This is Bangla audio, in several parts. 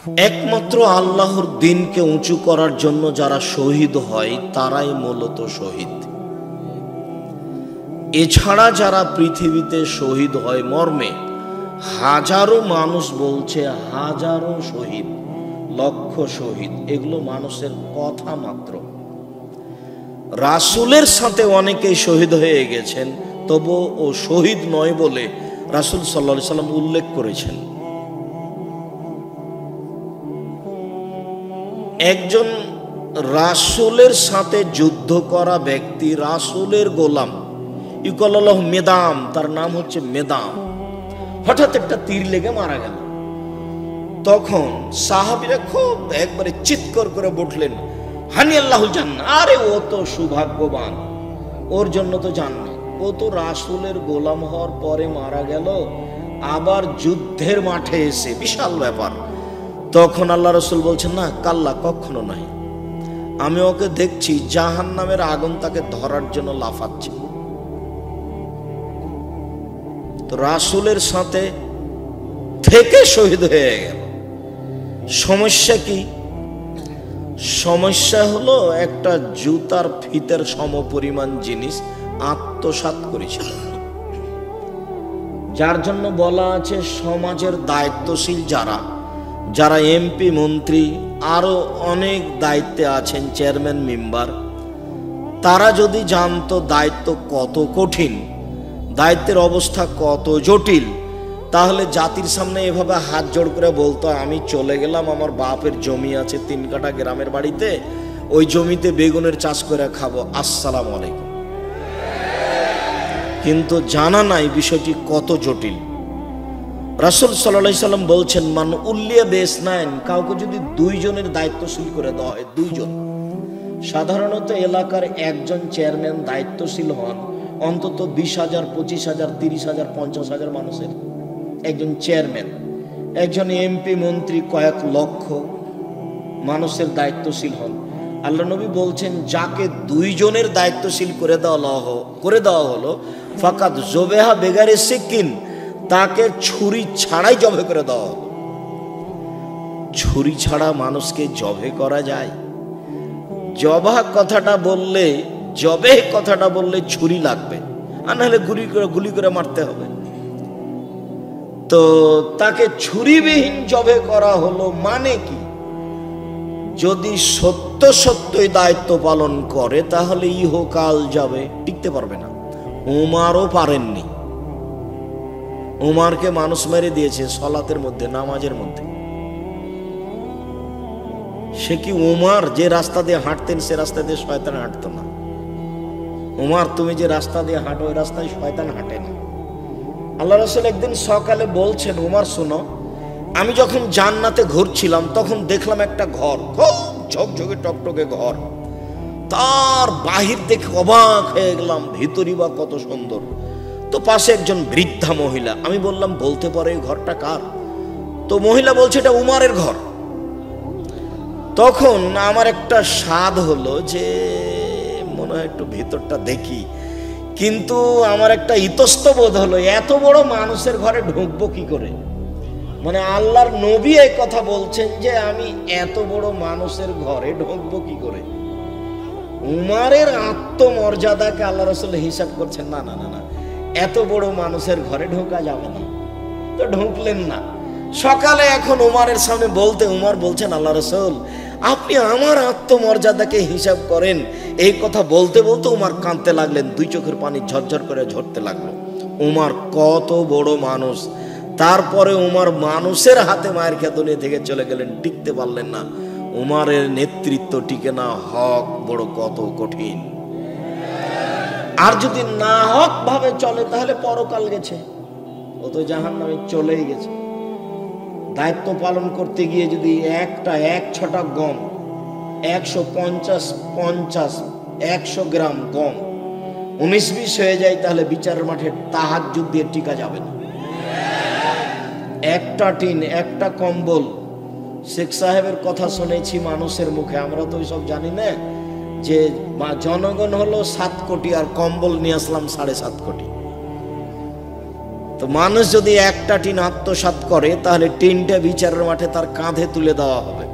একমাত্র আল্লাহর দ্বীনকে উঁচু করার জন্য যারা শহীদ হয় তারাই মূলত শহীদ। এছাড়া যারা পৃথিবীতে শহীদ হয় মর্মে হাজারো মানুষ বলছে হাজারো শহীদ, লক্ষ শহীদ, এগুলো মানুষের কথা মাত্র। রাসূলের সাথে অনেকেই শহীদ হয়ে গেছেন, তবু ও শহীদ নয় বলে রাসূল সাল্লাল্লাহু আলাইহি সাল্লাম উল্লেখ করেছেন। একজন রাসূলের সাথে যুদ্ধ করা ব্যক্তি, রাসূলের গোলাম, ইউকাল্লাহ মেদাম, তার নাম হচ্ছে মেদাম, হঠাৎ একটা তীর লেগে মারা গেল। তখন সাহাবীরা খুব একবারে চিৎকার করে বললেন, হানি আল্লাহুল জান্নাহ, আরে ও তো সৌভাগ্যবান, ওর জন্য তো জান্নাত, ও তো রাসূলের গোলাম হওয়ার পরে মারা গেল, আবার যুদ্ধের মাঠে এসে, বিশাল ব্যাপার। তখন আল্লাহ রাসূল বলছেন, না কাল্লা, কখনো নয়, আমি ওকে দেখছি জাহান্নামের আগুন তাকে ধরার জন্য লাফাচ্ছে। তো রাসূলের সাথে থেকে শহীদ হয়ে গেল। সমস্যা কি? সমস্যা হলো একটা জুতার ফিতের সমপরিমাণ জিনিস আত্মসাৎ করেছিল, যার জন্য বলা আছে সমাজের দায়িত্বশীল যারা যারা এমপি, মন্ত্রী, আরো অনেক দায়িত্বে আছেন, চেয়ারম্যান, মেম্বার, তারা যদি জানতো দায়িত্ব কত কঠিন, দায়িত্বের অবস্থা কত জটিল, তাহলে জাতির সামনে এভাবে হাত জোড় করে বলতো, আমি চলে গেলাম, আমার বাপের জমি আছে 3 কাঠা গ্রামের বাড়িতে, ওই জমিতে বেগুনের চাষ করে খাবো, আসসালামু আলাইকুম। কিন্তু জানা নাই বিষয়টি কত জটিল। রাসূল সাল্লাল্লাহু আলাইহি সাল্লাম বলছেন, মান উল্লিয়া বেসনাইন, কাউকে যদি 2 জনের দায়িত্বশীল করে দেওয়া হয়, 2 জন, সাধারণত এলাকার একজন চেয়ারম্যান দায়িত্বশীল হন অন্তত 20,000, 25,000, 30,000, 50,000 মানুষের একজন চেয়ারম্যান। একজন এমপি, মন্ত্রী কয়েক লক্ষ মানুষের দায়িত্বশীল হন। আল্লাহ নবী বলছেন, যাকে 2 জনের দায়িত্বশীল করে দেওয়া হলো ফাকাত জবেহা বেগারে সিকিন, তাকে ছুরি ছাড়াই জবে করে দেওয়া হলো। ছুরি ছাড়া মানুষকে জবে করা যায়? জবাহ কথাটা বললে, জবে কথাটা বললে ছুরি লাগবে, আর নাহলে গুলি করে মারতে হবে। তো তাকে ছুরিবিহীন জবে করা হলো, মানে কি? যদি সত্যই দায়িত্ব পালন করে তাহলে ইহকাল যাবে, টিকতে পারবে না। উমারও পারেননি, উমারকে মানুষ মেরে দিয়েছে সলাতের মধ্যে, নামাজের মধ্যে। সে কি উমার যে রাস্তা দিয়ে হাঁটতেন সে রাস্তা দিয়ে শয়তান হাঁটতো না? উমার, তুমি যে রাস্তা দিয়ে হাঁটো ওই রাস্তায় শয়তান হাঁটে না। আল্লাহ রাসূল একদিন সকালে বলছেন, উমার শোনো, আমি যখন জান্নাতে ঘুরছিলাম তখন দেখলাম একটা ঘর, খুব ঝকঝকে টকটকে ঘর, তার বাহির দেখে অবাক হয়ে গেলাম, ভিতরই বা কত সুন্দর। তো পাশে একজন বৃদ্ধা মহিলা, আমি বললাম, বলতে পারো এই ঘরটা কার? তো মহিলা বলছে, এটা উমারের ঘর। তখন আমার একটা স্বাদ হলো যে মনে হয় একটু ভিতরটা দেখি, কিন্তু আমার একটা ইতস্তবোধ হলো, এত বড় মানুষের ঘরে ঢুকবো কি করে? মানে আল্লাহর নবী এই কথা বলছেন যে আমি এত বড় মানুষের ঘরে ঢুকবো কি করে? উমারের আত্মমর্যাদাকে আল্লাহ রাসূল হিসাব করছেন, না না না না, এত বড় মানুষের ঘরে ঢোকা যাবে না। তো ঢুকলেন না। সকালে এখন উমারের সামনে বলতে উমার বলছেন, আল্লাহ রাসূল, আপনি আমার আত্মমর্যাদাকে হিসাব করেন। এই কথা বলতে বলতে উমার কাঁদতে লাগলেন, 2 চোখের পানি ঝরঝর করে ঝরতে লাগলো। উমার কত বড় মানুষ, তারপরে উমার মানুষের হাতে মায়ের খেয়ে দুনিয়া থেকে চলে গেলেন, টিকতে পারলেন না। উমারের নেতৃত্ব টিকে না, হক বড় কত কঠিন। আর যদি না হক ভাবে চলে তাহলে পরকাল গেছে, ও তো জাহান্নামে চলেই গেছে। দায়িত্ব পালন করতে গিয়ে যদি এক ছটা গম, 150 গ্রাম গম 19-20 হয়ে যায়, তাহলে বিচারের মাঠে তাহাজ্জুদ দিয়ে টিকা যাবে না। একটা টিন, একটা কম্বল, শেখ সাহেবের কথা শুনেছি মানুষের মুখে, আমরা তো সব জানি না, যে জনগণ হলো 7 কোটি আর কম্বল নিয়ে আসলাম 7.5 কোটি। তো মানুষ যদি একটা টিন আত্মসাৎ করে তাহলে টিনটা বিচারের মাঠে তার কাঁধে তুলে দেওয়া হবে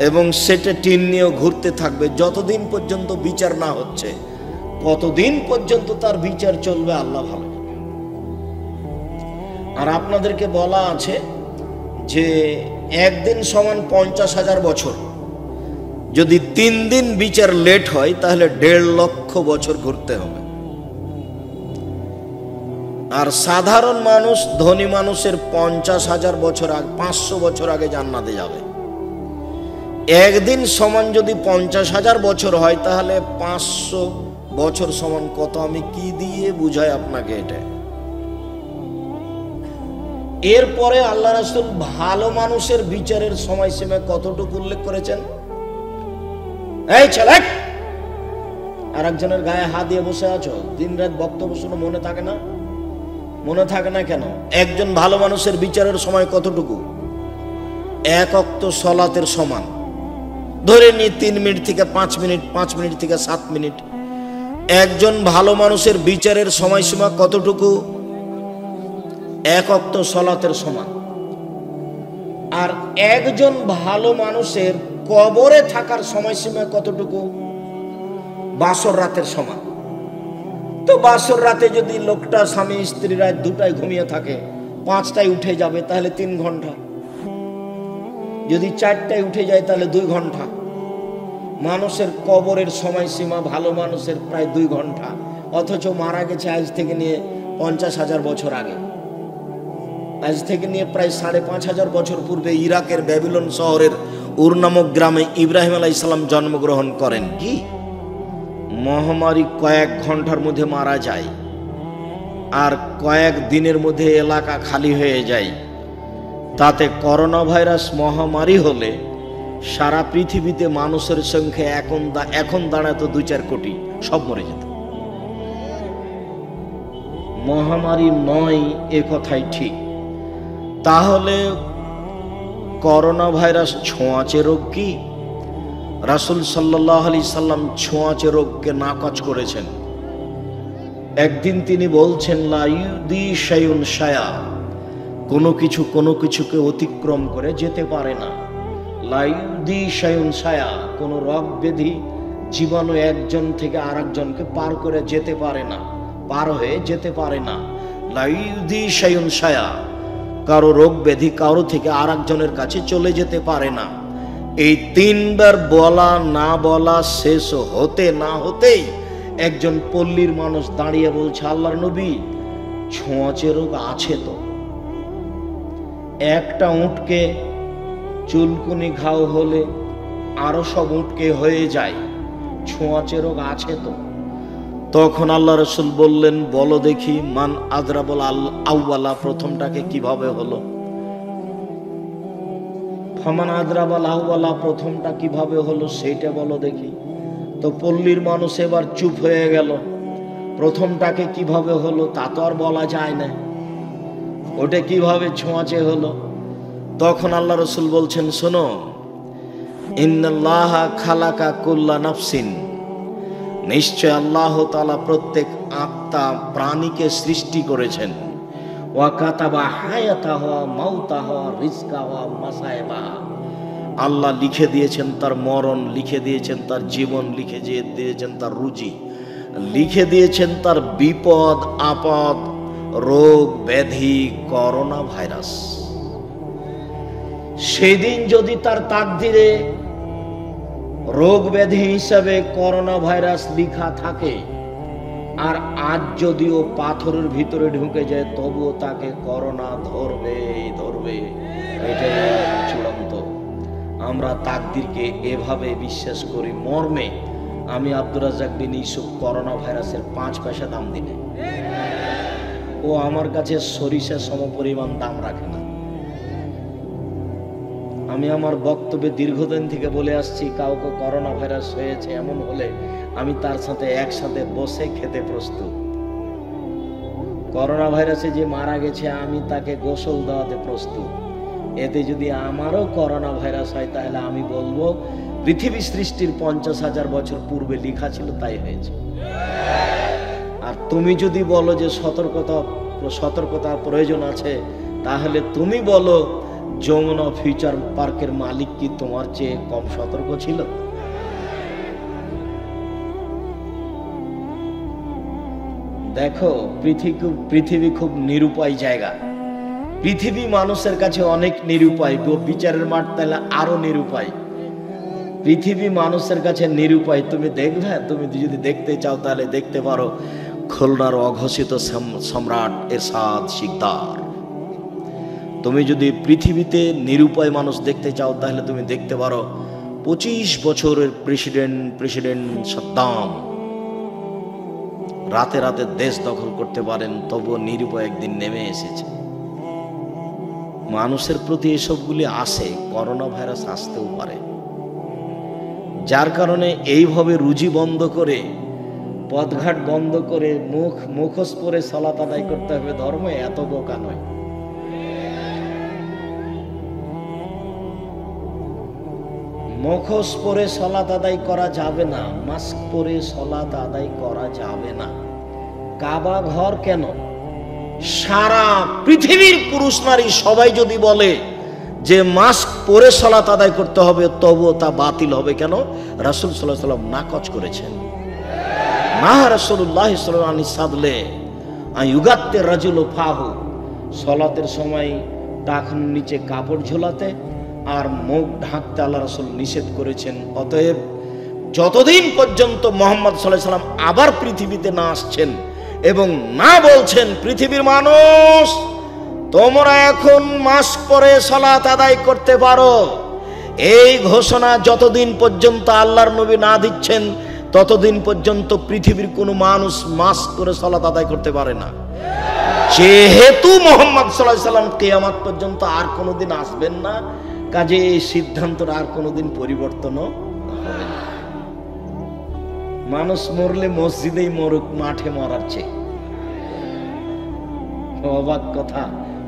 এবং সেটা টিন নিয়েও ঘুরতে থাকবে যতদিন পর্যন্ত বিচার না হচ্ছে। কতদিন পর্যন্ত তার বিচার চলবে আল্লাহ ভালো। আর আপনাদেরকে বলা আছে যে একদিন সমান 50,000 বছর, যদি 3 দিন বিচার লেট হয় তাহলে 1.5 লক্ষ বছর ঘুরতে হবে। আর সাধারণ মানুষ ধনী মানুষের 50,000 বছর আগে, 500 বছর আগে জান্নাতে যাবে। একদিন সমান যদি 50,000 বছর হয় তাহলে 500 বছর সমান কত, আমি কি দিয়ে বুঝাই আপনাকে এটা। এরপরে আল্লাহ রাসূল ভালো মানুষের বিচারের সময়সীমা কতটুকু উল্লেখ করেছেন। এই ছেলে, আর একজনের গায়ে হাত দিয়ে বসে আছো, দিনরাত বক্তব্য শুনে মনে থাকে না? মনে থাকে না কেন? একজন ভালো মানুষের বিচারের সময় কতটুকু? 1 ওয়াক্ত সালাতের সমান। ধরে নি 3 মিনিট থেকে 5 মিনিট, 5 মিনিট থেকে 7 মিনিট। একজন ভালো মানুষের বিচারের সময়সীমা কতটুকু? 1 ওয়াক্ত সালাতের সমান। আর একজন ভালো মানুষের কবরে থাকার সময়সীমা কতটুকু? 12 রাতের সমান। তো 12 রাতে যদি লোকটা স্বামী স্ত্রী রাত 2টায় ঘুমিয়ে থাকে, 5টায় উঠে যাবে তাহলে 3 ঘন্টা। যদি 4টায় উঠে যায় তাহলে 2 ঘন্টা। মানুষের কবরের সময়সীমা ভালো মানুষের প্রায় 2 ঘন্টা, অথচ মারা গেছে আজ থেকে নিয়ে 50,000 বছর আগে। আজ থেকে নিয়ে প্রায় 5,500 বছর পূর্বে ইরাকের ব্যাবিলন শহরের উর নামক গ্রামে ইব্রাহিম আলাইহিস সালাম জন্মগ্রহণ করেন। কি মহামারী কয়েক ঘন্টার মধ্যে মারা যায়, আর কয়েক দিনের মধ্যে এলাকা খালি হয়ে যায়। তাতে করোনা ভাইরাস মহামারী হলে সারা পৃথিবীতে মানুষের সংখ্যা এখন দাঁড়াতো 2-4 কোটি, সব মরে যেত। মহামারী নয় এ কথাই ঠিক। তাহলে করোনা ভাইরাস ছোঁয়াচে রোগ কি? রাসূল সাল্লাল্লাহু আলাইহি সাল্লাম ছোঁয়াচে রোগকে নাকচ করেছেন। একদিন তিনি বলছেন, লা ইউদি শাইউন শায়া, কোনো কিছুকে অতিক্রম করে যেতে পারে না। লা ইউদি শাইউন শায়া, কোনো রোগ ব্যাধি জীবাণু একজন থেকে আরেকজনকে পার করে যেতে পারে না, পার হয়ে যেতে পারে না। লা ইউদি শাইউন শায়া, কারো রোগ ব্যাধি কারো থেকে আরেকজনের কাছে চলে যেতে পারে না। এই 3 বার বলা না বলা শেষ হতে না হতেই একজন পল্লীর মানুষ দাঁড়িয়ে বলছে, আল্লাহর নবী, ছোঁয়াচে রোগ আছে তো। একটা উটকে চুলকুনি ঘাও হলে আরো সব উটকে হয়ে যায়, ছোঁয়াচে রোগ আছে তো। তখন আল্লাহ রাসূল বললেন, বলো দেখি, মান আদরাবুল আউয়ালা, প্রথমটাকে কিভাবে হলো? ফামান আদরাবুল আউয়ালা, প্রথমটা কিভাবে হলো সেইটা বলো দেখি। তো পল্লীর মানুষ এবার চুপ হয়ে গেল। প্রথমটাকে কিভাবে হলো তা তো আর বলা যায় না, ওটা কিভাবে ছোঁয়াচে হলো। তখন আল্লাহ রাসূল বলছেন, শোনো, ইন্নাল্লাহা খালাকা কুল্লা নাফসিন, নিশ্চয় আল্লাহ তাআলা প্রত্যেক আত্মা প্রাণীকে সৃষ্টি করেছেন। ওয়া কাতাবা হায়াতাহু ওয়া মাউতাহু ওয়া রিজকাহু ওয়া মাসাইবাহা, আল্লাহ লিখে দিয়েছেন তার মরণ, লিখে দিয়েছেন তার জীবন, লিখে দিয়েছেন তার রুজি, লিখে দিয়েছেন তার বিপদ আপদ, রোগ ব্যাধি, করোনা ভাইরাস। সেদিন যদি তার তাকদিরে রোগ ব্যাধি হিসাবে করোনা ভাইরাস লিখা থাকে, আর আজ যদিও পাথরের ভিতরে ঢুকে যায়, তবুও তাকে করোনা ধরবে। এটাই চূড়ান্ত। আমরা তাকদিরকে এভাবে বিশ্বাস করি মর্মে আমি আব্দুর রাজ্জাক বিন ইউসুফ করোনা ভাইরাসের 5 পয়সা দাম দিনে, ও আমার কাছে সরিষা সমপরিমাণ দাম রাখে না। আমি আমার বক্তব্যে দীর্ঘদিন থেকে বলে আসছি, কাউকে করোনা ভাইরাস হয়েছে এমন হলে আমি তার সাথে একসাথে বসে খেতে প্রস্তুত। করোনা ভাইরাসে যে মারা গেছে আমি তাকে গোসল দেওয়াতে প্রস্তুত। এতে যদি আমারও করোনা ভাইরাস হয় তাহলে আমি বলবো পৃথিবী সৃষ্টির 50,000 বছর পূর্বে লেখা ছিল তাই হয়েছে। আর তুমি যদি বলো যে সতর্কতা সতর্কতার প্রয়োজন আছে, তাহলে তুমি বলো যমুনা ফিউচার পার্কের মালিক কি তোমার চেয়ে কম সতর্ক ছিল? দেখো, পৃথিবী খুব নিরুপায় জায়গা। পৃথিবী মানুষের কাছে অনেক নিরুপায়, বিচারের মাঠ তাহলে আরো নিরুপায়। পৃথিবী মানুষের কাছে নিরুপায়। তুমি দেখবে, তুমি যদি দেখতে চাও তাহলে দেখতে পারো খুলনার অঘোষিত সম্রাট এরশাদ শিকদার। তুমি যদি পৃথিবীতে নিরুপায় মানুষ দেখতে চাও তাহলে তুমি দেখতে পারো 25 বছরের প্রেসিডেন্ট সাদ্দাম রাতে রাতে দেশ দখল করতে পারেন, তবুও নিরুপায় একদিন নেমে এসেছে। মানুষের প্রতি এসবগুলি আসে, করোনা ভাইরাস আসতেও পারে। যার কারণে এইভাবে রুজি বন্ধ করে, পথঘাট বন্ধ করে, মুখোশ পরে সালাত আদায় করতে হবে, ধর্ম এত বোকা নয়। মুখোশ পরে সালাত আদায় করা যাবে না, মাস্ক পরে সালাত আদায় করা যাবে না। কাবা ঘর কেন, সারা পৃথিবীর পুরুষ নারী সবাই যদি বলে যে মাস্ক পরে সালাত আদায় করতে হবে, তবুও তা বাতিল হবে। কেন? রাসূল সাল্লাল্লাহু আলাইহি ওয়াসাল্লাম নাকচ করেছেন। মা রাসূলুল্লাহ সাল্লাল্লাহু আলাইহি সাদলে আইয়ুগাত্তে রাজুল ফাহু, সালাতের সময় টাকনুর নিচে কাপড় ঝোলাতে আর মুখ ঢাকতে আল্লাহ রাসূল নিষেধ করেছেন। অতএব যতদিন পর্যন্ত মুহাম্মদ সাল্লাল্লাহু আলাইহি ওয়াসাল্লাম আবার পৃথিবীতে না আসছেন এবং না বলছেন পৃথিবীর মানুষ তোমরা এখন মাস্ক পরে সালাত আদায় করতে পারো, এই ঘোষণা যতদিন পর্যন্ত আল্লাহর নবী না দিচ্ছেন ততদিন পর্যন্ত পৃথিবীর কোনো মানুষ মাস্ক পরে সালাত আদায় করতে পারে না। যেহেতু মুহাম্মদ সাল্লাল্লাহু আলাইহি ওয়াসাল্লাম কিয়ামত পর্যন্ত আর কোনোদিন আসবেন না, কাজে এই সিদ্ধান্তটা আর কোনোদিন পরিবর্তন হবে না। মানুষ মরলে মসজিদেই মরুক, মাঠে মরার চেয়ে। অবাক কথা,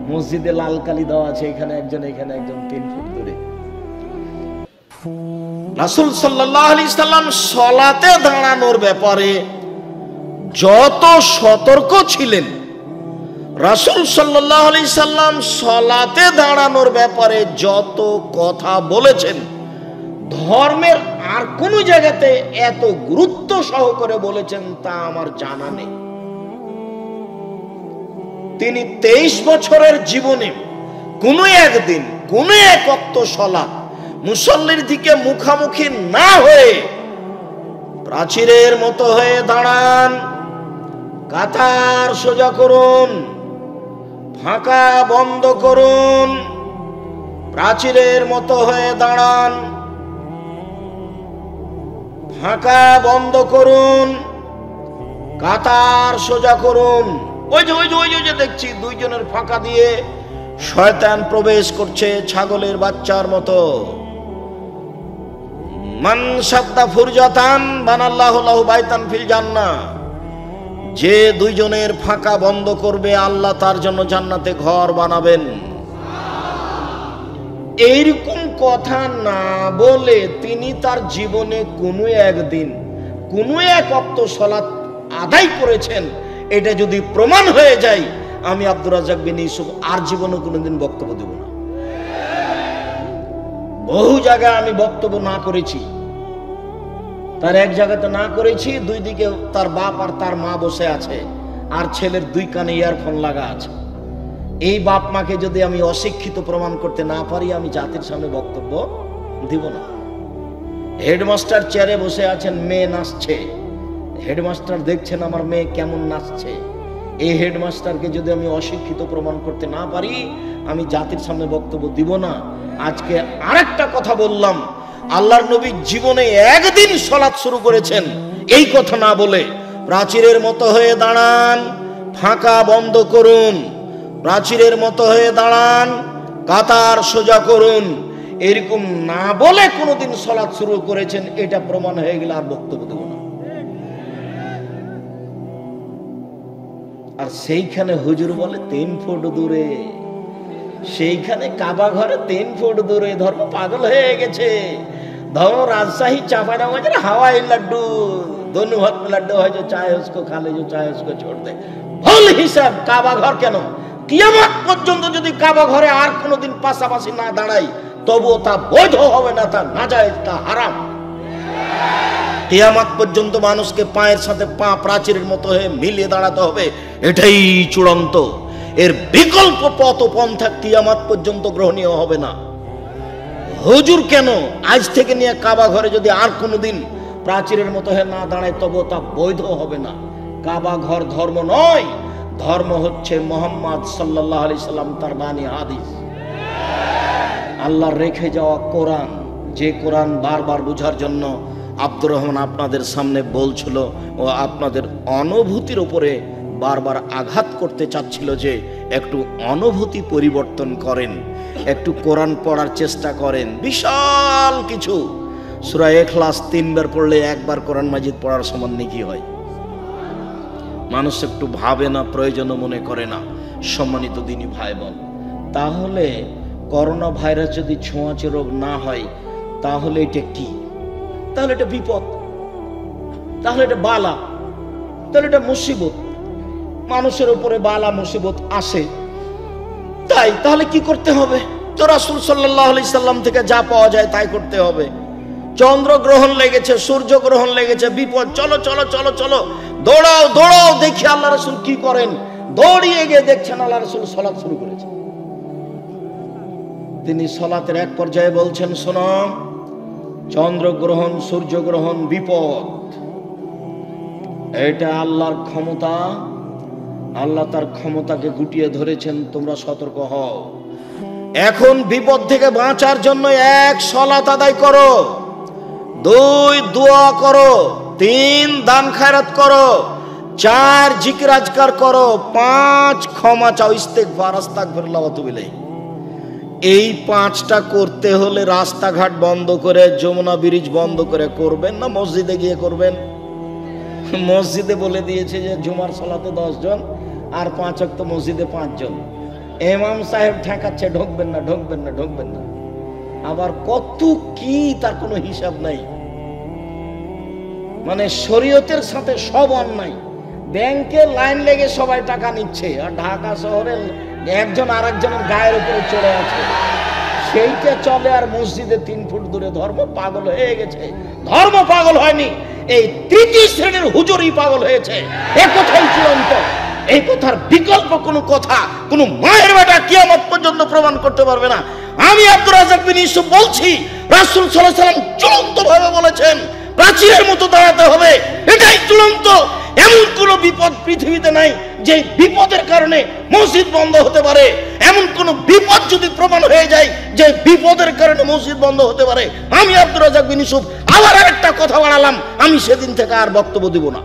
মসজিদে লাল কালি দেওয়া আছে, এখানে একজন 3 ফুট দূরে। রাসূল সাল্লাল্লাহু আলাইহি সাল্লাম সালাতে দাঁড়ানোর ব্যাপারে যত সতর্ক ছিলেন, রাসূল সাল্লাল্লাহু আলাইহি সাল্লাম সালাতে দাঁড়ানোর ব্যাপারে যত কথা বলেছেন, ধর্মের আর কোন জায়গাতে এত গুরুত্ব সহকারে বলেছেন তা আমার জানা নেই। তিনি 23 বছরের জীবনে কোন একদিন কোন এক ওয়াক্ত সালাত মুসল্লির দিকে মুখামুখি না হয়ে প্রাচীরের মতো হয়ে দাঁড়ান, কাতার সোজা করুন, ফাঁকা বন্ধ করুন, প্রাচীরের মতো হয়ে দাঁড়ান, ফাঁকা বন্ধ করুন, কাতার সোজা করুন। ওই যে দেখছি 2 জনের ফাঁকা দিয়ে শয়তান প্রবেশ করছে ছাগলের বাচ্চার মতো। মান সাদ্দা ফুরজাতান বানাল্লাহু লাহু বাইতান ফিল জান্নাহ, যে 2 জনের ফাঁকা বন্ধ করবে আল্লাহ তার জন্য জান্নাতে ঘর বানাবেন। এইরকম কথা না বলে তিনি তার জীবনে কোনো একদিন কোনো এক ওয়াক্ত সালাত আদায় করেছেন, এটা যদি প্রমাণ হয়ে যায়, আমি আব্দুর রাজ্জাক বিন ইউসুফ আর জীবনে কোনোদিন বক্তব্য দেব না। বহু জায়গায় আমি বক্তব্য না করেছি, তার এক জায়গাতে না করেছি, 2 দিকে তার বাপ আর তার মা বসে আছে, আর ছেলের 2 কানে ইয়ারফোন লাগা আছে। এই বাপ মাকে যদি আমি অশিক্ষিত প্রমাণ করতে না পারি, আমি জাতির সামনে বক্তব্য দিব না। হেডমাস্টার চেয়ারে বসে আছেন, মেয়ে নাচছে, হেডমাস্টার দেখছেন আমার মেয়ে কেমন নাচছে। এই হেডমাস্টারকে যদি আমি অশিক্ষিত প্রমাণ করতে না পারি, আমি জাতির সামনে বক্তব্য দিব না। আজকে আরেকটা কথা বললাম, আল্লাহর নবী জীবনে একদিন সালাত শুরু করেছেন, এই কথা না বলে প্রাচীরের মতো হয়ে দাঁড়ান, ফাঁকা বন্ধ করুন, প্রাচীরের মতো হয়ে দাঁড়ান, কাতার সোজা করুন, এরকম না বলে কোনোদিন সালাত শুরু করেছেন, এটা প্রমাণ হয়ে গেলে আর বক্তব্য দেব না। আর সেইখানে হুজুর বলে 3 ফুট দূরে, সেইখানে কাবা ঘরে 3 ফুট দূরে। ধর্ম পাগল হয়ে গেছে। ধর্ম राजशाही चांपानेर हवाई लड्डू, दोनों हाथ में लड्डू है, जो चाहे उसको खा ले, जो चाहे उसको छोड़ दे। ভুল হিসাব। কাবা ঘর কেন? কিয়ামত পর্যন্ত যদি কাবা ঘরে আর কোনোদিন পাশাপাশি না দাঁড়াই, তবুও তা বৈধ হবে না, তা নাজায়েজ, তা হারাম। কিয়ামত পর্যন্ত মানুষকে পায়ের সাথে পা প্রাচীরের মতো হয়ে মিলিয়ে দাঁড়াতে হবে, এটাই চূড়ান্ত। এর বিকল্প পথ পন্থা কিয়ামত পর্যন্ত গ্রহণীয় হবে না। হুজুর কেন? আজ থেকে নিয়ে কাবা ঘরে যদি আর কোনোদিন প্রাচীরের মতো হয়ে না দাঁড়ায়, তবু তা বৈধ হবে না। কাবা ঘর ধর্ম নয়, ধর্ম হচ্ছে মুহাম্মদ সাল্লাল্লাহু আলাইহি সাল্লাম, তার বাণী হাদিস, আল্লাহর রেখে যাওয়া কোরআন। যে কোরআন বারবার বোঝার জন্য আব্দুর রহমান আপনাদের সামনে বলছিল ও আপনাদের অনুভূতির উপরে বারবার আঘাত করতে চাচ্ছিল যে একটু অনুভূতি পরিবর্তন করেন, একটু কোরআন পড়ার চেষ্টা করেন। বিশাল কিছু। সূরা ইখলাস 3 বার পড়লে একবার কোরআন মাজিদ পড়ার সমান নেকি হয়। মানুষ একটু ভাবে না, প্রয়োজনও মনে করে না। সম্মানিত দিনী ভাই বোন, তাহলে করোনা ভাইরাস যদি ছোঁয়াচে রোগ না হয়, তাহলে এটা কি? তাহলে এটা বিপদ, তাহলে এটা বালা, তাহলে এটা মুসিবত। মানুষের উপরে বালা মুসিবত আসে, তাহলে কি করতে হবে? তো রাসূল সাল্লাল্লাহু আলাইহি সাল্লাম থেকে যা পাওয়া যায় তাই করতে হবে। চন্দ্র গ্রহণ লেগেছে, সূর্য গ্রহণ লেগেছে, বিপদ, চলো চলো চলো চলো, দৌড়াও দৌড়াও, দেখি আল্লাহ রাসূল কি করেন। দৌড়িয়ে গিয়ে দেখছেন আল্লাহ রাসূল সালাত শুরু করেছে। তিনি সালাতের এক পর্যায়ে বলছেন, শোনো, চন্দ্রগ্রহণ, সূর্যগ্রহণ বিপদ, এটা আল্লাহর ক্ষমতা, আল্লাহ তার ক্ষমতাকে গুটিয়ে ধরেছেন, তোমরা সতর্ক হও। এখন বিপদ থেকে বাঁচার জন্য 1 সালাত আদায় করো, 2 দোয়া করো, 3 দান খায়রাত করো, 4 জিকির আজকার করো, 5 ক্ষমা চাও, ইস্তেগফার, আস্তাগফিরুল্লাহ ওয়া আতুবু ইলাইহি। এই 5টা করতে হলে রাস্তাঘাট বন্ধ করে, যমুনা ব্রিজ বন্ধ করে করবেন না মসজিদে গিয়ে করবেন? মসজিদে বলে দিয়েছে যে জুমার সালাতে 10 জন আর 5 ওয়াক্ত মসজিদে 5 জন। ইমাম সাহেব ঠেকাচ্ছে, ঢুকবেন না ঢুকবেন না ঢুকবেন না। আবার কত কি, তার কোনো হিসাব নাই। মানে শরীয়তের সাথে সব অন্যায়। ব্যাংকে লাইন লেগে সবাই টাকা নিচ্ছে, আর ঢাকা শহরে একজন আরেকজনের গায়ের উপরে চড়ে আছে, সেইটা চলে। আর মসজিদে 3 ফুট দূরে। ধর্ম পাগল হয়ে গেছে। ধর্ম পাগল হয়নি, এই 3য় শ্রেণীর হুজুরই পাগল হয়েছে। এ কথাই চূড়ান্ত। এই কথার বিকল্প কোনো কথা কোন মায়ের বেটা কিয়ামত পর্যন্ত প্রমাণ করতে পারবে না। আমি আব্দুর রাজ্জাক বিন ইউসুফ বলছি, রাসূল সাল্লাল্লাহু আলাইহি সাল্লাম চূড়ান্ত ভাবে বলেছেন প্রাচীরের মতো দাঁড়াতে হবে, এটাই চূড়ান্ত। এমন কোন বিপদ পৃথিবীতে নাই যে বিপদের কারণে মসজিদ বন্ধ হতে পারে। এমন কোন বিপদ যদি প্রমাণ হয়ে যায় যে বিপদের কারণে মসজিদ বন্ধ হতে পারে, আমি আব্দুর রাজ্জাক বিন ইউসুফ আবার আরেকটা কথা বাড়ালাম, আমি সেদিন থেকে আর বক্তব্য দিব না।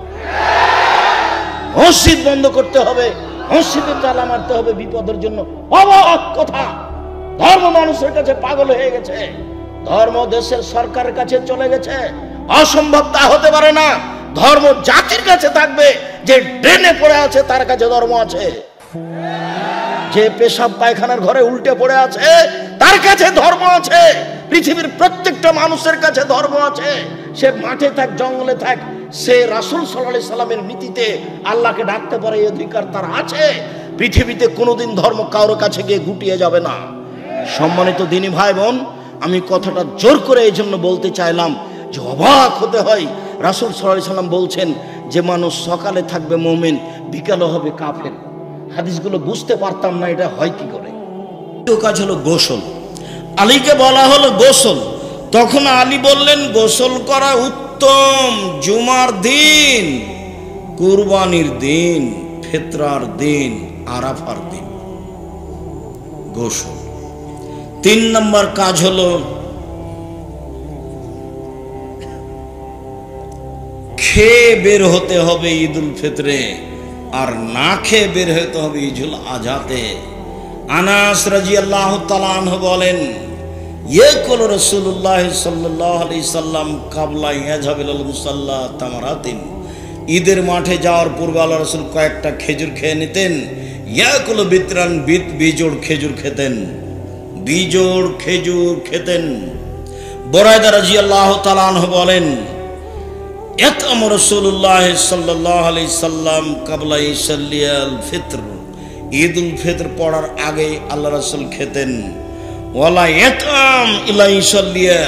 মসজিদ বন্ধ করতে হবে, মসজিদে তালা মারতে হবে বিপদের জন্য, অবাক কথা। ধর্ম মানুষের কাছে পাগল হয়ে গেছে, ধর্ম দেশের সরকারের কাছে চলে গেছে। অসম্ভব তা হতে পারে না। ধর্ম জাতির কাছে থাকবে, যে ড্রেনে পড়ে আছে তার কাছে ধর্ম আছে, যে পেশাব পায়খানার ঘরে উল্টে পড়ে আছে তার কাছে ধর্ম আছে। পৃথিবীর প্রত্যেকটা মানুষের কাছে ধর্ম আছে। সে মাঠে থাক, জঙ্গলে থাক, সে রাসূল সাল্লাল্লাহু আলাইহি সাল্লামের নীতিতে আল্লাহকে ডাকতে পারে, এই অধিকার তার আছে। পৃথিবীতে কোনোদিন ধর্ম কারোর কাছে গিয়ে গুটিয়ে যাবে না। সম্মানিত দিনী ভাই বোন, আমি কথাটা জোর করে এই জন্য বলতে চাইলাম যে অবাক হতে হয়। রাসূল সাল্লাল্লাহু আলাইহি সাল্লাম বলছেন যে মানুষ সকালে থাকবে মুমিন, বিকালে হবে কাফের। হাদিসগুলো বুঝতে পারতাম না এটা হয় কি করে। কাজ হলো গোসল। আলীকে বলা হলো গোসল, তখন আলী বললেন গোসল করা উত্তম জুমার দিন, কুরবানির দিন, ফিতরার দিন, আরাফার দিন। গোসল। 3 নম্বর কাজ হলো খেয়ে বের হতে হবে ঈদুল ফিতরে, আর না খেয়ে বের হতে হবে ঈদুল আজহাতে। আনাস রাদিয়াল্লাহু তাআলা আনহু বলেন, ইয়াকুলু রাসূলুল্লাহ সাল্লাল্লাহু আলাইহি সাল্লাম কাবলা ইয়াযহাবিল মুসাল্লা তামারাতিন। ঈদের মাঠে যাওয়ার পূর্বে আল্লাহ রাসূল কয়েকটা খেজুর খেয়ে নিতেন। ইয়াকুলু বিতরান, বিজোড় খেজুর খেতেন, বিজোড় খেজুর খেতেন। বুরায়দা রাদিয়াল্লাহু তাআলা আনহু বলেন, ইয়াতআমু রাসূলুল্লাহ সাল্লাল্লাহু আলাইহি সাল্লাম ক্বাবলা ইসাল্লিয়াল ফিতর, ঈদুল ফিতর পড়ার আগে আল্লাহ রাসূল খেতেন। ওয়ালা ইয়াতআম ইলা ইসাল্লিয়া,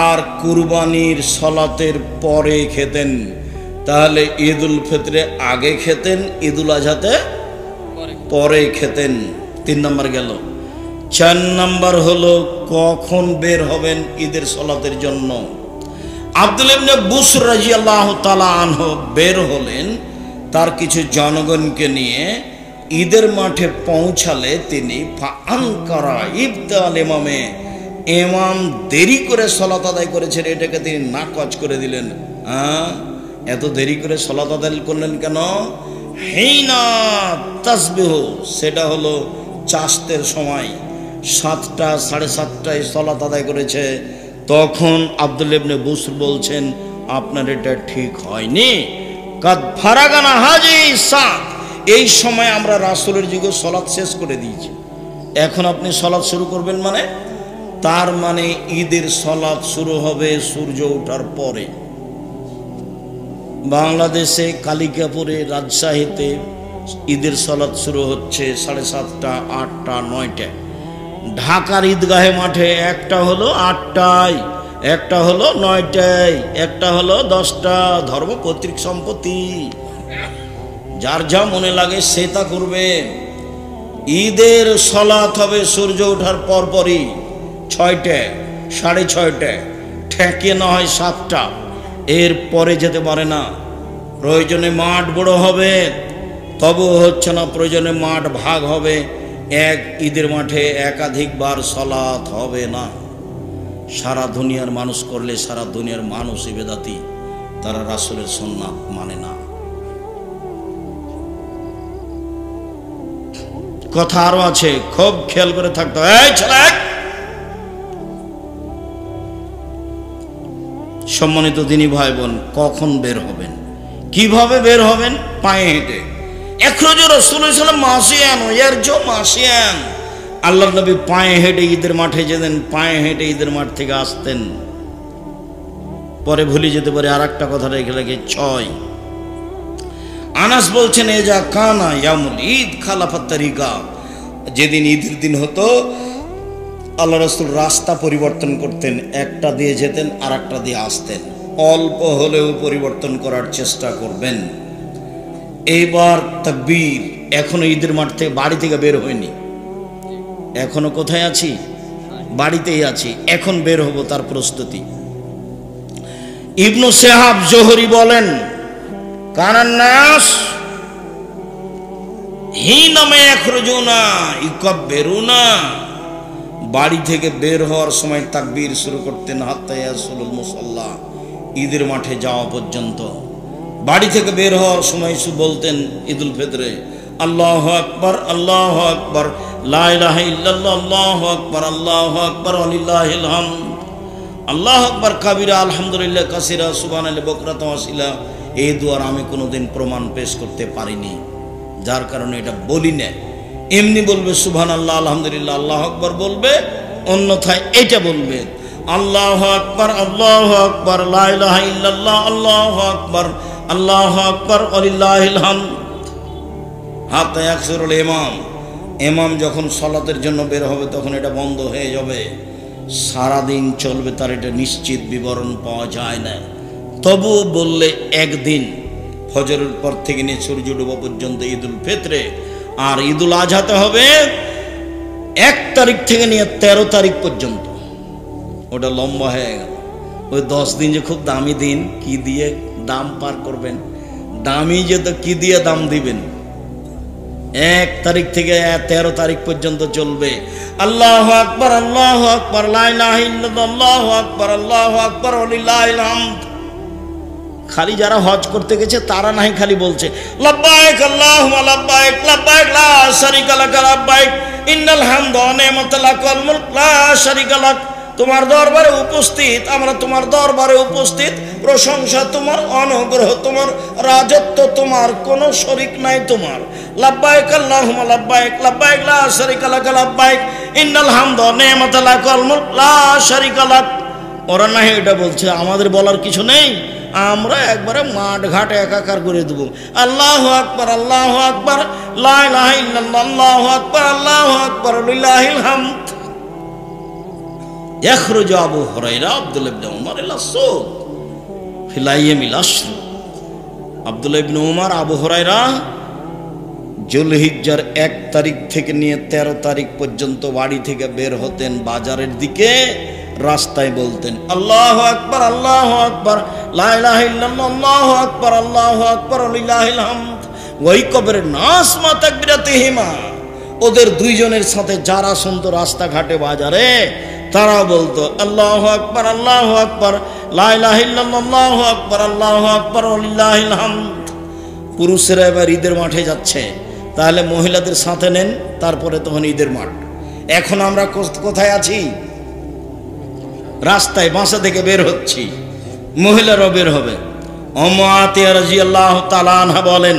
আর কুরবানির সালাতের পরে খেতেন। তাহলে ঈদুল ফিতরে আগে খেতেন, ঈদুল আজহাতে পরে খেতেন। 3 নম্বর গেল। 4 নম্বর হলো কখন বের হবেন ঈদের সালাতের জন্য। আব্দুল্লাহ ইবনে বুসর রাদিয়াল্লাহু তাআলা আনহু বের হলেন তার কিছু জনগণকে নিয়ে। ঈদের মাঠে পৌঁছালে তিনি ফাআনকারা ইবতাল ইমামে, ইমাম দেরি করে সালাত আদায় করেছেন এটাকে তিনি নাকচ করে দিলেন। এত দেরি করে সালাত আদায় করলেন কেন? হিনা তাসবিহ, সেটা হলো চাশতের সময়, 7টা 7:30টায় সালাত আদায় করেছে। তখন আব্দুল্লাহ ইবনে বুসর বলছেন আপনার এটা ঠিক হয়নি। কাদ ফারাগানা হাজি সা, এই সময় আমরা রাসূলের যুগে সালাত শেষ করে দিয়েছি, এখন আপনি সালাত শুরু করবেন মানে? তার মানে ঈদের সালাত শুরু হবে সূর্য ওঠার পরে। বাংলাদেশে কালিকাপুরে, রাজশাহীতে ঈদের সালাত শুরু হচ্ছে 7:30টা, 8টা, 9টায়। ঢাকার ঈদগাহে মাঠে একটা হলো 8টায়, একটা হলো 9টায়, একটা হলো 10টা। ধর্ম পৈতৃক সম্পত্তি, যার যা মনে লাগে সে তা করবে। ঈদের সালাত হবে সূর্য ওঠার পরপরই, 6টায়, 6:30টায়, ঠেকে না হয় 7টা, এর পরে যেতে পারে না। প্রয়োজনে মাঠ বড় হবে, তবুও হচ্ছে না। প্রয়োজনে মাঠ ভাগ হবে, এক ঈদের মাঠে একাধিকবার সালাত হবে না। সারা দুনিয়ার মানুষ করলে সারা দুনিয়ার মানুষই বেদাতি, তারা রাসূলের সুন্নাত মানে না। কথা আরো আছে, খুব খেয়াল করে থাকতে হবে। এই ছেলে, সম্মানিত দিনী ভাই বোন, কখন বের হবেন, কিভাবে বের হবেন? পায়ে হেঁটে। এখরজু রাসূলুল্লাহ সাল্লাল্লাহু আলাইহি ওয়াসাল্লাম, আল্লাহর নবী পায়ে হেঁটে ঈদের মাঠে যেতেন, পায়ে হেঁটে ঈদের মাঠ থেকে আসতেন। পরে ভুলে যেতে পারে, আর একটা কথা রেখে রেখে 6। আনাস বলছেন এজা কানা ইয়ামুল ঈদ খালাফাত তারিকা, যেদিন ঈদের দিন হতো আল্লাহ রাসূল রাস্তা পরিবর্তন করতেন, একটা দিয়ে যেতেন আর একটা দিয়ে আসতেন। অল্প হলেও পরিবর্তন করার চেষ্টা করবেন। এইবার তাকবীর, এখনো ঈদের মাঠ থেকে বাড়ি থেকে বের হয়নি, এখনো কোথায় আছি? বাড়িতেই আছি, এখন বের হব, তার প্রস্তুতি। ইবনু শিহাব জোহরি বলেন কানান নাস হিনামা ইয়াখরুজুনা ইউকাব্বিরুনা, বাড়ি থেকে বের হওয়ার সময় তাকবীর শুরু করতেন হাত্তা ইয়াসুলুল মুসাল্লা, ঈদের মাঠে যাওয়া পর্যন্ত। বাড়ি থেকে বের হওয়ার সময় বলতেন ঈদুল ফিতরে আল্লাহু আকবার, আল্লাহু আকবার, লা ইলাহা ইল্লাল্লাহ, আল্লাহু আকবার, আল্লাহু আকবার, ওয়ালিল্লাহিল হামদ, আল্লাহু আকবার কাবীরা, আলহামদুলিল্লাহ কাসীরা, সুবহানাল্লাহি বুকরাতান ওয়া আসীলা। এই দুয়ার আমি কোনোদিন প্রমাণ পেশ করতে পারিনি, যার কারণে এটা বলি না। এমনি বলবে সুবহানাল্লাহ, আলহামদুলিল্লাহ, আল্লাহু আকবার বলবে, অন্যথায় এটা বলবে আল্লাহু আকবার, আল্লাহু আকবার, লা ইলাহা ইল্লাল্লাহ, আল্লাহু আকবার, আল্লাহু আকবার, ওয়ালিল্লাহিল হামদ। হাত্তা ইয়াকসুরুল ইমাম, ইমাম যখন সালাতের জন্য বের হবে তখন এটা বন্ধ হয়ে যাবে। সারাদিন চলবে, তার এটা নিশ্চিত বিবরণ পাওয়া যায় না। তবুও বললে একদিন ফজরের পর থেকে নিয়ে সূর্য ডোবা পর্যন্ত ঈদুল ফিতরে, আর ঈদুল আজহাতে হবে 1 তারিখ থেকে নিয়ে 13 তারিখ পর্যন্ত। ওটা লম্বা হয়ে গেল। ওই 10 দিন যে খুব দামি দিন, কি দিয়ে দাম পার করবেন? দামি যে তো কি দিয়ে দাম দিবেন? 1 তারিখ থেকে 13 তারিখ পর্যন্ত চলবে। আল্লাহু আকবার, আল্লাহু আকবার, লা ইলাহা ইল্লাল্লাহ, আল্লাহু আকবার, আল্লাহু আকবার, ওয়ালিল্লাহিল হামদ। খালি যারা হজ করতে গেছে তারা নাই খালি বলছে লাব্বাইক আল্লাহুম্মা লাব্বাইক, লাব্বাইক লা শারীকা লাক, লাব্বাইক ইন্নাল হামদা ওয়া নি'মাতা লাক ওয়াল মুলক লা শারীকা লাক। তোমার দরবারে উপস্থিত, আমরা তোমার দরবারে উপস্থিত, প্রশংসা তোমার, অনুগ্রহ তোমার, রাজত্ব তোমার, কোনো শরীক নাই তোমার। লাব্বাইক আল্লাহুম্মা লাব্বাইক, লাব্বাইক লা শারীকা লাক, লাব্বাইক ইন্নাল হামদা ওয়া নি'মাতা লাক ওয়াল মুলক লা শারীকা লাক। ওরা না এটা বলছে, আমাদের বলার কিছু নেই। আমরা একবারে মাঠ ঘাট একাকার করে দেবো। আল্লাহু আকবার, আল্লাহু আকবার, লা ইলাহা ইল্লাল্লাহ, আল্লাহু আকবার, আল্লাহু আকবার, লিল্লাহিল হামদ। ইখরুজু আবু হুরায়রা আব্দুল্লাহ ইবনে উমর ইলা সুক ফিল আইয়ামিল আশর। আব্দুল্লাহ ইবনে উমর আবু হুরায়রা যুলহিজ্জার 1 তারিখ থেকে নিয়ে 13 তারিখ পর্যন্ত বাড়ি থেকে বের হতেন, বাজারের দিকে রাস্তায় বলতেন আল্লাহু আকবার, আল্লাহু আকবার, লা ইলাহা ইল্লাল্লাহ, আল্লাহু আকবার, আল্লাহু আকবার, লিল্লাহিল হামদ। ওই কবরের নাস মা তাকবীরাতিহিমা, ওদের দুইজনের সাথে যারা শুনতো রাস্তাঘাটে বাজারে, তারা বলতো আল্লাহু আকবার, আল্লাহু আকবার, লা ইলাহা ইল্লাল্লাহ, আল্লাহু আকবার, আল্লাহু আকবার, লিল্লাহিল হামদ। পুরুষেরা এবার ঈদের মাঠে যাচ্ছে, তাহলে মহিলাদের সাথে নেন, তারপরে তখন ঈদের মাঠ। এখন আমরা কোথায় আছি? রাস্তায় বাসা থেকে বের হচ্ছি, মহিলারাও বের হবে। আতিয়া রাদিয়াল্লাহু তাআলা আনহা বলেন,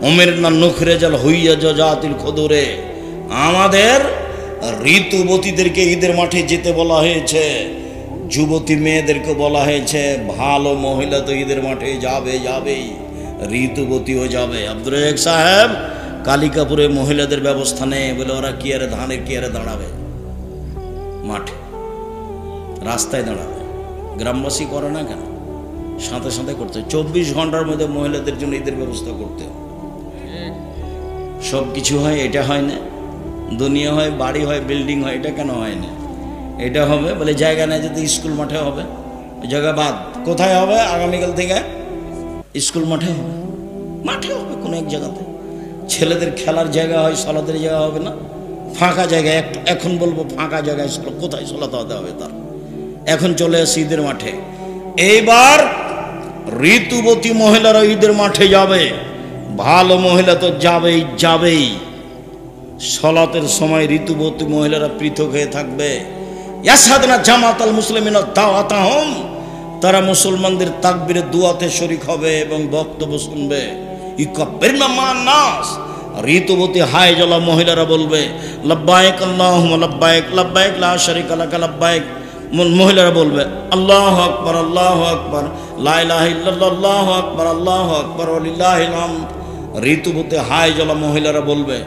উমিরনা নুখরিজাল হুইয়া জাতিল খুদুরে, আমাদের ঋতুবতীদেরকে ঈদের মাঠে যেতে বলা হয়েছে, যুবতী মেয়েদেরকে বলা হয়েছে ভালো মহিলা তো ঈদের মাঠে যাবেই, ঋতুবতীও যাবে। আব্দুর রাজ্জাক সাহেব কালিকাপুরে মহিলাদের ব্যবস্থা নেই বলে ওরা কি আরে ধানের কি আরে দাঁড়াবে, মাঠে রাস্তায় দাঁড়াবে। গ্রামবাসী করে না কেন? সাথে সাথে করতে 24 ঘন্টার মধ্যে মহিলাদের জন্য ঈদের ব্যবস্থা করতে হবে। সব কিছু হয়, এটা হয় না। দুনিয়া হয়, বাড়ি হয়, বিল্ডিং হয়, এটা কেন হয় না? এটা হবে বলে জায়গা নেই, যদি স্কুল মাঠে হবে, জায়গা বাদ। কোথায় হবে? আগামীকাল থেকে স্কুল মাঠে হবে, মাঠে হবে কোনো এক জায়গাতে। ছেলেদের খেলার জায়গা হয়, সলাতের জায়গা হবে না, ফাঁকা জায়গায়। এখন বলবো ফাঁকা জায়গায় কোথায় সলাতে হতে হবে তার। এখন চলে আসে ঈদের মাঠে। এইবার ঋতুবতী মহিলারা ঈদের মাঠে যাবে, ভালো মহিলা তো যাবেই। সলাতের সময় ঋতুবতী মহিলারা পৃথক হয়ে থাকবে। ইয়াসাদনা জামাতাল মুসলিমিনা দাওয়াতাহুম, তারা মুসলমানদের তাকবীরে দুয়াতে শরীক হবে এবং বক্তব্য শুনবে। ইকাব্বিরনা মান নাস, ঋতুবতী হায়জলা মহিলারা বলবে লাব্বাইক আল্লাহুম্মা লাব্বাইক, লাব্বাইক লা শারীকা লাক লাব্বাইক। মহিলারা বলবে আল্লাহু আকবার, আল্লাহু আকবার, লা ইলাহা ইল্লাল্লাহ, আল্লাহু আকবার, আল্লাহু আকবার, লিল্লাহিল হামদ। ঋতুবতী হায়জলা মহিলারা বলবে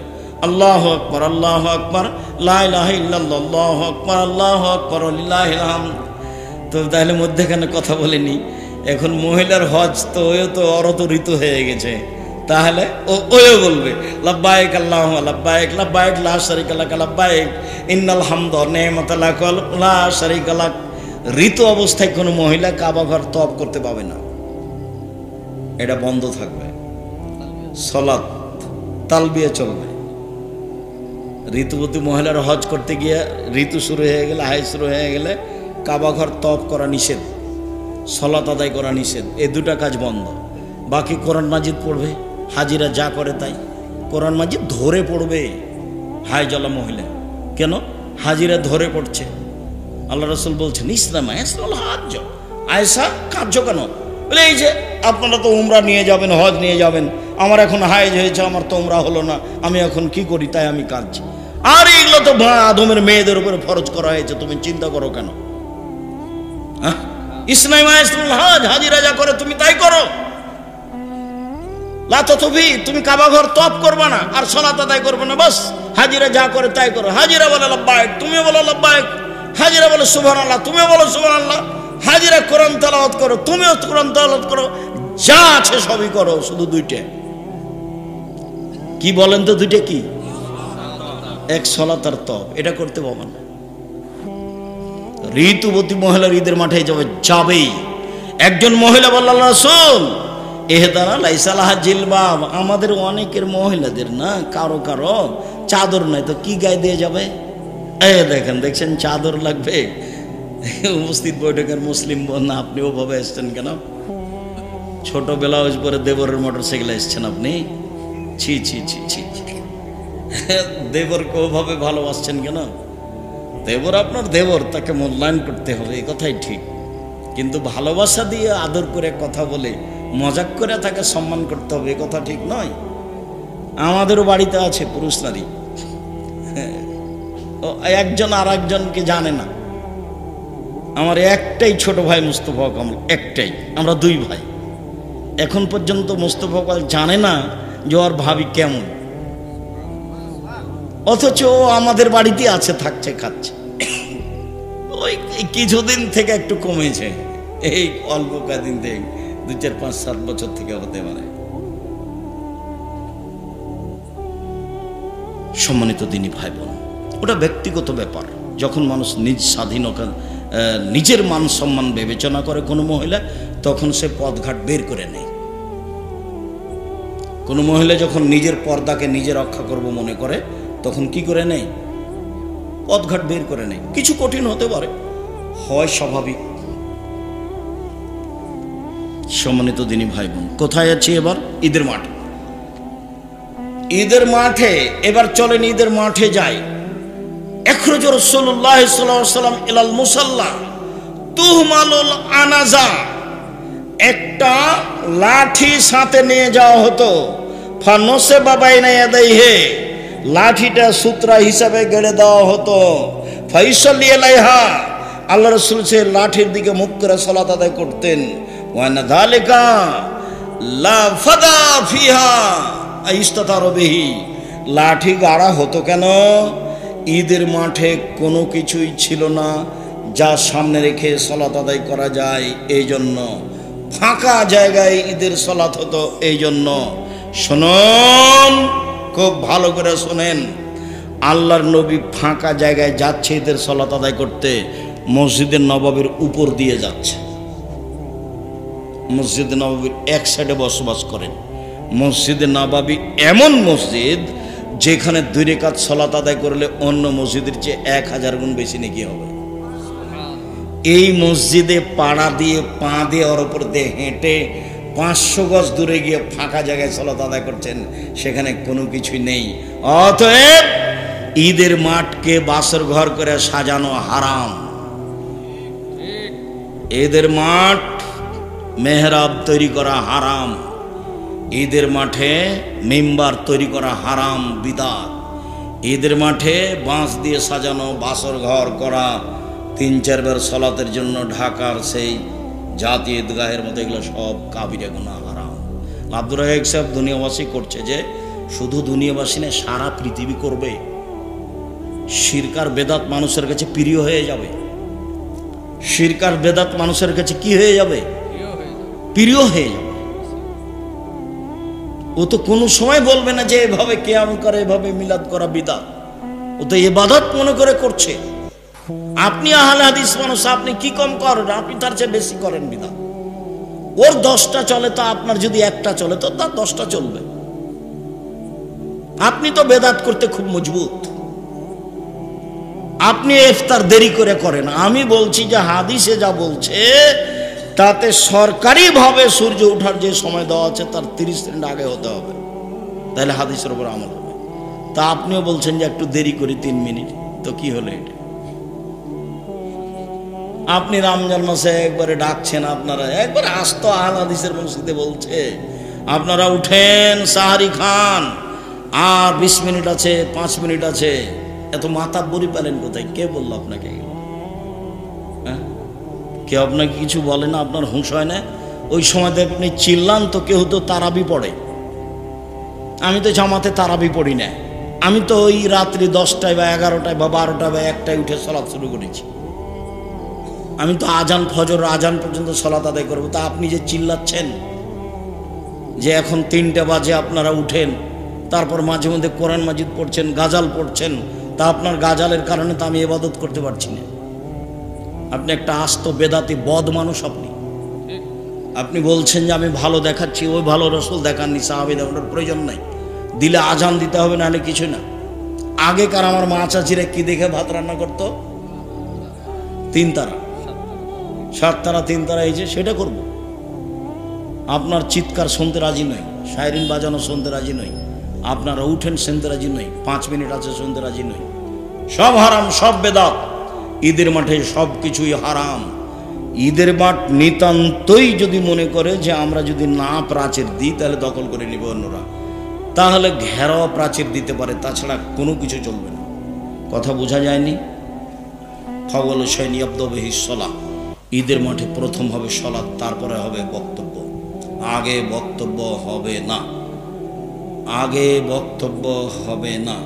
আল্লাহু আকবার, আল্লাহু আকবার, লা ইলাহা ইল্লাল্লাহ, আল্লাহু আকবার, আল্লাহু আকবার, লিল্লাহিল হামদ। তো তাহলে মধ্যেখানে কথা বলিনি, এখন মহিলার হজ তো ওই তো অরত ঋতু হয়ে গেছে, তাহলে ওও বলবে লাব্বাইক আল্লাহুম্মা লাব্বাইক, লাব্বাইক লা শারীকা লাক লাব্বাইক, ইন্নাল হামদা ওয়া নি'মাতা লাক লা শারীকা লাক। ঋতু অবস্থায় কোনো মহিলা কাবা ঘর তওয়াফ করতে পাবে না, এটা বন্ধ থাকবে। সালাত তালবিয়া চলবে। ঋতুবতী মহিলার হজ করতে গিয়ে ঋতু শুরু হয়ে গেলে, হাই শুরু হয়ে গেলে কাবা ঘর তওয়াফ করা নিষেধ, সালাত আদায় করা নিষেধ। এই দুটা কাজ বন্ধ। বাকি কোরআন মাজিদ পড়বে, হাজিরা যা করে তাই। কোরআন মাজিদ ধরে পড়বে হায়জলা মহিলা। কেন? হাজিরা ধরে পড়ছে। আল্লাহ রাসূল বলছেন ইসলাম আয়াসুল হজ। আয়েশা কার্য কেন? বলে এই যে আপনারা তো উমরা নিয়ে যাবেন, হজ নিয়ে যাবেন, আমার এখন হায়েজ হয়েছে, আমার তো উমরা হলো না, আমি এখন কি করি? তাই আমি কাঁদছি। আর এগুলো তো আদমের মেয়েদের উপরে ফরজ করা হয়েছে, তুমি চিন্তা করো কেন? হ্যাঁ, ইসলাম আয়াসুল হজ, হাজিরা যা করে তুমি তাই করো। তুমি কাবা ঘর তওয়াফ করবে না আর সালাত আদায় করবে না, বাস হাজিরা যা করে তাই করো। হাজিরা বলে লাব্বাইক, তুমিও বলো লাব্বাইক। হাজিরা বলে সুবহানাল্লাহ, তুমিও বলো সুবহানাল্লাহ। হাজিরা কোরআন তেলাওয়াত করো, তুমিও কোরআন তেলাওয়াত করো, যা আছে সবই করো, শুধু দুইটা কি বলেন তো? দুইটা কি? এক সালাত আর তওয়াফ, এটা করতে পারবে না। ঋতুবতী মহিলার ঈদের মাঠে যাবেই। একজন মহিলা বলল আল্লাহর রাসূল এহদানা লাইসা লাহা জিলবাব, আমাদের অনেকের মহিলাদের না কারো কারো চাদর নাই, তো কি গায়ে দিয়ে যাবে? দেখছেন চাদর লাগবে। উপস্থিত বৈঠকের মুসলিম বোন, আপনি ওভাবে এসছেন কেন? ছোট ব্লাউজ পরে দেবরের মোটরসাইকেলে এসছেন আপনি? ছি ছি ছি ছি, দেবরকে ওভাবে ভালোবাসছেন কেন? দেবর আপনার দেবর, তাকে মূল্যায়ন করতে হবে, এই কথাই ঠিক। কিন্তু ভালোবাসা দিয়ে আদর করে কথা বলে মজাক করে তাকে সম্মান করতে হবে, এ কথা ঠিক নয়। আমাদেরও বাড়িতে আছে পুরুষ নারী, একজন আর একজনকে জানে না, আমার একটাই ছোট ভাই মুস্তফা কামাল, একটাই, আমরা দুই ভাই। এখন পর্যন্ত মুস্তফা কামাল জানে না যে ওর ভাবি কেমন, অথচ ও আমাদের বাড়িতে আছে, থাকছে, খাচ্ছে। ওই কিছুদিন থেকে একটু কমেছে, এই অল্প কদিন থেকে, 2, 4, 5, 7 বছর থেকে হতে পারে। সম্মানিত দিনী ভাই বোন, ওটা ব্যক্তিগত ব্যাপার। যখন মানুষ নিজ স্বাধীনতা, নিজের মান সম্মান বিবেচনা করে কোনো মহিলা, তখন সে পথঘাট বের করে নেয়। কোনো মহিলা যখন নিজের পর্দাকে নিজে রক্ষা করব মনে করে, তখন কি করে নেয়? পথঘাট বের করে নেয়। কিছু কঠিন হতে পারে, হয় স্বাভাবিক। সম্মানিত দিনী ভাই বোন, কোথায় আছি এবার? ঈদের মাঠে। ঈদের মাঠে এবার চলেন, ঈদের মাঠে যাই। ইখরাজ রাসূলুল্লাহ সাল্লাল্লাহু আলাইহি ওয়াসাল্লাম ইলাল মুসাল্লা তুহমালুল আনাজা, একটা লাঠি সাথে নিয়ে যাওয়া হতো। ফানসে বাবাইনা ইয়াদাইহি, লাঠিটা সূত্রা হিসাবে গেড়ে দেওয়া হতো। ফাইসাল্লি আলাইহা, আল্লাহ রাসূল সে লাঠির দিকে মুখ করে সালাত আদায় করতেন। ওয়া না যালিকা লা ফাদা ফিহা আইস্তাতার বিহি, লাঠি গাড়া হতো কেন? ঈদের মাঠে কোনো কিছুই ছিল না যা সামনে রেখে সালাত আদায় করা যায়, এই জন্য ফাঁকা জায়গায় ঈদের সালাত হতো। এই জন্য শুনুন, খুব ভালো করে শোনেন, আল্লাহর নবী ফাঁকা জায়গায় যাচ্ছে ঈদের সালাত আদায় করতে, মসজিদে নববীর উপর দিয়ে যাচ্ছে। মসজিদে নববীর এক সাইডে বসবাস করেন। মসজিদে নববী এমন মসজিদ যেখানে 2 রাকাত সালাত আদায় করলে অন্য মসজিদের চেয়ে 1000 গুণ বেশি নেকি হবে। এই মসজিদে পাড়া দিয়ে, পা দিয়ে, ওর উপর দিয়ে হেঁটে 500 গজ দূরে গিয়ে ফাঁকা জায়গায় সালাত আদায় করছেন, সেখানে কোনো কিছুই নেই। অতএব ঈদের মাঠকে বাসর ঘর করে সাজানো হারাম। ঈদের মাঠ মেহরাব তৈরি করা হারাম। ঈদের মাঠে মেম্বার তৈরি করা হারাম, বিদআত। ঈদের মাঠে বাঁশ দিয়ে সাজানো বাসর ঘর করা, 3-4 বার সালাতের জন্য ঢাকার সেই জাতীয় ঈদগাহের মধ্যে, এগুলো সব কাবিরা গুনাহ, হারাম। আব্দুর রাজ্জাক সাহেব দুনিয়াবাসী করছে, যে শুধু দুনিয়াবাসী না, সারা পৃথিবী করবে। শিরক আর বেদাত মানুষের কাছে প্রিয় হয়ে যাবে। শিরক আর বেদাত মানুষের কাছে কি হয়ে যাবে? প্রিয় হয়ে যাবে। ও তো কোনো সময় বলবে না যে এভাবে কিয়াম করে, এভাবে মিলাদ করা বিদআত। ও তো ইবাদত মনে করে করছে। আপনি আহলে হাদিস মানুষ, আপনি কি কম করেন? আপনি তার চেয়ে বেশি করেন বিদআত। ওর 10টা চলে, তো আপনার যদি একটা চলে, তো তার 10টা চলবে। আপনি তো বেদাত করতে খুব মজবুত। আপনি ইফতার দেরি করে করেন। আমি বলছি যে হাদিসে যা বলছে তাতে সরকারিভাবে সূর্য ওঠার যে সময় দেওয়া আছে তার 30 মিনিট আগে হতে হবে, তাহলে হাদিসের উপর আমল হবে। তা আপনিও বলছেন যে একটু দেরি করি 3 মিনিট, তো কি হলো এটা? আপনি রমজান মাসে একবারে ডাকছেন, আপনারা একবারে আস্ত আহলে হাদিসের মসজিদে বলছে আপনারা উঠেন, সাহারি খান, আর 20 মিনিট আছে, 5 মিনিট আছে। এত মাতাব্বরি পেলেন কোথায়? কে বললো আপনাকে? হ্যাঁ, কেউ আপনাকে কিছু বলে না? আপনার হুঁশ হয় না? ওই সময় আপনি চিল্লান তো কেউ তো তারাবি পড়ে। আমি তো জামাতে তারাবি পড়ি না। আমি তো ওই রাত্রি 10টায় বা 11টায় বা 12টায় বা 1টায় উঠে সালাত শুরু করেছি। আমি তো আজান, ফজর আজান পর্যন্ত সালাত আদায় করবো। তা আপনি যে চিল্লাচ্ছেন যে এখন 3টা বাজে আপনারা উঠেন, তারপর মাঝে মধ্যে কোরআন মাজিদ পড়ছেন, গাজাল পড়ছেন, তা আপনার গাজালের কারণে তো আমি ইবাদত করতে পারছি না। আপনি একটা আস্ত বেদাতি বদ মানুষ। আপনি বলছেন যে আমি ভালো দেখাচ্ছি, ওই ভালো রসুল দেখাননি, সাহাবী দেখানোর প্রয়োজন নাই, দিলে আজান দিতে হবে, নাহলে কিছু না। আগেকার আমার মা চাচিরা কি দেখে ভাত রান্না করতো? 3 তারা, 7 তারা, 3 তারা, এই যে সেটা করব। আপনার চিৎকার শুনতে রাজি নই, শায়রিন বাজানো শুনতে রাজি নই, আপনারা উঠেন শুনতে রাজি নই, 5 মিনিট আছে শুনতে রাজি নই। সব হারাম, সব বেদাত। ঈদের মাঠে সব কিছুই হারাম। ঈদের মাঠ নিতান্তই যদি মনে করে যে আমরা যদি না প্রাচীর দিই তাহলে দখল করে নিবে অন্যরা, তাহলে ঘেরাও প্রাচীর দিতে পারে, তাছাড়া কোনো কিছু চলবে না। কথা বোঝা যায়নি? ফাওয়াল শাইনি আব্দু বিহিস সালাহ। ঈদের মাঠে প্রথম হবে সালাত, তারপরে হবে বক্তব্য। আগে বক্তব্য হবে না, আগে বক্তব্য হবে না,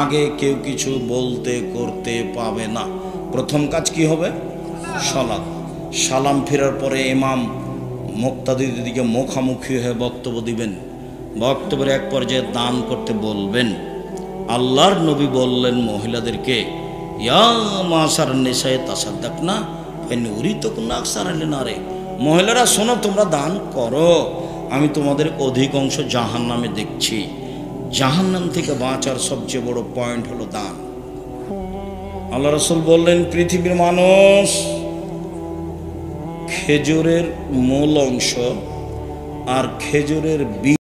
আগে কেউ কিছু বলতে করতে পাবে না। প্রথম কাজ কি হবে? সালাত। সালাম ফেরার পরে ইমাম মুক্তাদিদের দিকে মুখামুখি হয়ে বক্তব্য দিবেন। বক্তব্যের এক পর্যায়ে দান করতে বলবেন। আল্লাহর নবী বললেন মহিলাদেরকে, ইয়া মাসার নিসায়ে তাসাদ্দাকনা ফাইনুরিতুকুন্না আকসারাল নারে, মহিলারা শোনো, তোমরা দান করো, আমি তোমাদের অধিকাংশ জাহান্নামে দেখছি। জাহান্নাম থেকে বাঁচার সবচেয়ে বড় পয়েন্ট হলো দান। আল্লাহ রাসূল বললেন, পৃথিবীর মানুষ খেজুরের মূল অংশ আর খেজুরের বীজ